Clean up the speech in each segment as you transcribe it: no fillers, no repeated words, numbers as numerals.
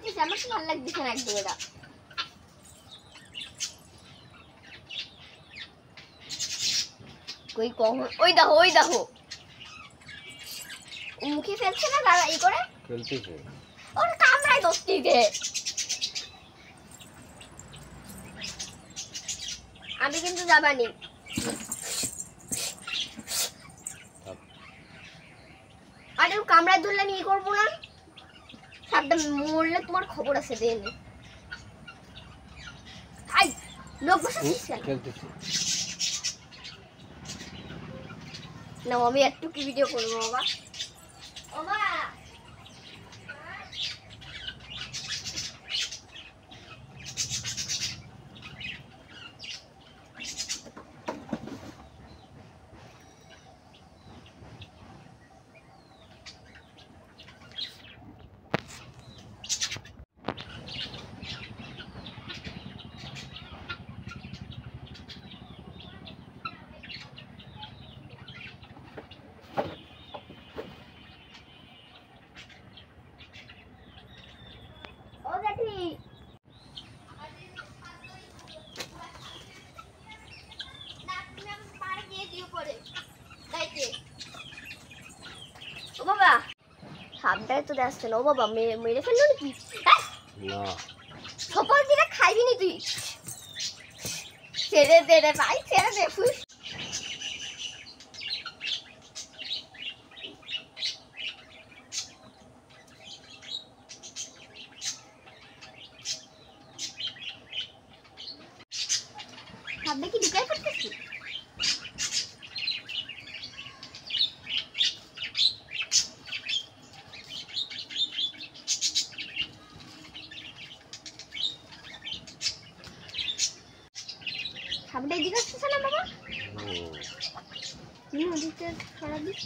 করতেছে আমার তো ভালো লাগতেছে না একদম এটা কই কখন ওই দেখো মুখে ফেলছে না দাদা এই করে ফেলতেছে ওর কামড়ায় দস্তিতে আমি কিন্তু যাবানি আরে ও কামড়ায় ধরলে আমি করবো না সাবধান মরলে তোমার খবর আছে দেন আই লোক বসেছিস ফেলতেছে না আমি একটু কি ভিডিও করবো বাবা বাবা বাবা সাবধানে তো দেখছে না ও বাবা মেরে ফেললো নাকি না সপল দিলে খাইবি নি তুই ছেড়ে দে রে ভাই ছেড়ে দে ফুস সাবধানে কি ঢুকাই করতেছি সামনে দিকে আসছে না বাবা মিনু দিতে সারা দিস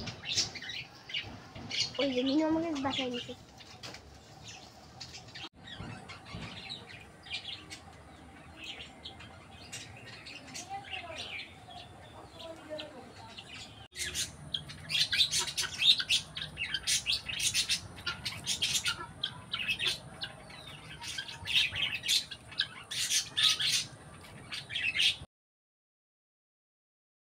ওই যে মিনু আমাকে বাঁচাই দিছে